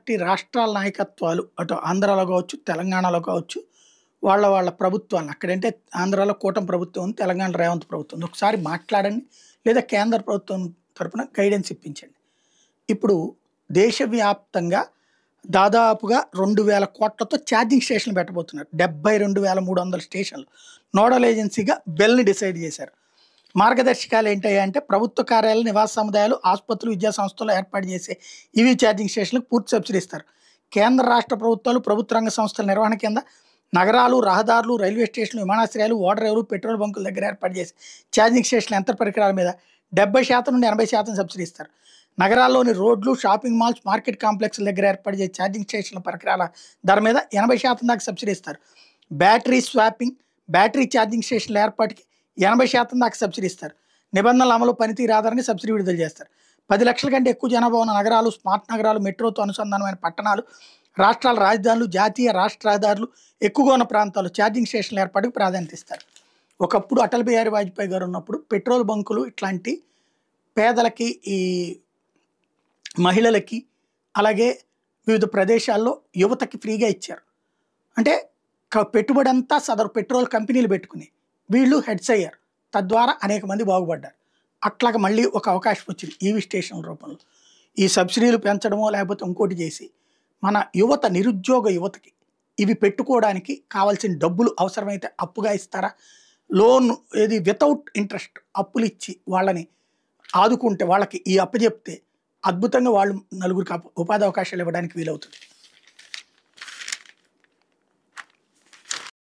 Party రాష్ట్రాల నాయకత్వాలు అటు ఆంధ్రాలో కావచ్చు, తెలంగాణలో కావచ్చు, వాళ్ళ ప్రభుత్వాలను అక్కడంటే ఆంధ్రాలో కూటమి ప్రభుత్వం ఉంది, తెలంగాణ రేవంత్ ప్రభుత్వం ఉంది. ఒకసారి మాట్లాడండి, లేదా కేంద్ర ప్రభుత్వం తరపున గైడెన్స్ ఇప్పించండి. ఇప్పుడు దేశవ్యాప్తంగా దాదాపుగా 2000 కోట్లతో ఛార్జింగ్ స్టేషన్లు పెట్టబోతున్నారు. 72,300 స్టేషన్లు. నోడల్ ఏజెన్సీగా బెల్ని డిసైడ్ చేశారు. మార్గదర్శకాలు ఏంటంటే ప్రభుత్వ కార్యాలయాలు, నివాస సముదాయాలు, ఆసుపత్రులు, విద్యా సంస్థలు ఏర్పాటు చేసే ఈవీ ఛార్జింగ్ స్టేషన్లకు పూర్తి సబ్సిడీ ఇస్తారు. కేంద్ర రాష్ట్ర ప్రభుత్వాలు, ప్రభుత్వ రంగ సంస్థల నిర్వహణ కింద నగరాలు, రహదారులు, రైల్వే స్టేషన్లు, విమానాశ్రయాలు, ఓడరేవులు, పెట్రోల్ బంకుల దగ్గర ఏర్పాటు చేసి ఛార్జింగ్ స్టేషన్ల యంత్ర పరికరాల మీద 70% నుండి 80% సబ్సిడీ ఇస్తారు. నగరాల్లోని రోడ్లు, షాపింగ్ మాల్స్, మార్కెట్ కాంప్లెక్స్ల దగ్గర ఏర్పాటు చేసే ఛార్జింగ్ స్టేషన్ల పరికరాల ధర మీద 80% దాకా సబ్సిడీ ఇస్తారు. బ్యాటరీ స్వాపింగ్, బ్యాటరీ ఛార్జింగ్ స్టేషన్ల ఏర్పాటుకి 80% దాకా సబ్సిడీ ఇస్తారు. నిబంధనల అమలు, పనితీరు ఆధారంగా సబ్సిడీ విడుదల చేస్తారు. 10 లక్షల కంటే ఎక్కువ జనాభా ఉన్న నగరాలు, స్మార్ట్ నగరాలు, మెట్రోతో అనుసంధానమైన పట్టణాలు, రాష్ట్రాల రాజధానులు, జాతీయ రాష్ట్ర రహదారులు ఎక్కువగా ఉన్న ప్రాంతాల్లో ఛార్జింగ్ స్టేషన్ల ఏర్పాటుకు ప్రాధాన్యత ఇస్తారు. ఒకప్పుడు అటల్ బిహారీ వాజ్పేయి గారు ఉన్నప్పుడు పెట్రోల్ బంకులు ఇట్లాంటి పేదలకి, ఈ మహిళలకి, అలాగే వివిధ ప్రదేశాల్లో యువతకి ఫ్రీగా ఇచ్చారు. అంటే పెట్టుబడి అంతా సదరు పెట్రోల్ కంపెనీలు పెట్టుకుని వీళ్ళు హెడ్స్ అయ్యారు. తద్వారా అనేక మంది బాగుపడ్డారు. అట్లాగా మళ్ళీ ఒక అవకాశం వచ్చింది ఈవీ స్టేషన్ల రూపంలో. ఈ సబ్సిడీలు పెంచడమో లేకపోతే ఇంకోటి చేసి మన యువత, నిరుద్యోగ యువతకి ఇవి పెట్టుకోవడానికి కావాల్సిన డబ్బులు అవసరమైతే అప్పుగా ఇస్తారా, లోన్ ఏది వితౌట్ ఇంట్రెస్ట్ అప్పులు ఇచ్చి వాళ్ళని ఆదుకుంటే, వాళ్ళకి ఈ అప్పచెప్తే అద్భుతంగా వాళ్ళు నలుగురికి ఉపాధి అవకాశాలు ఇవ్వడానికి వీలవుతుంది.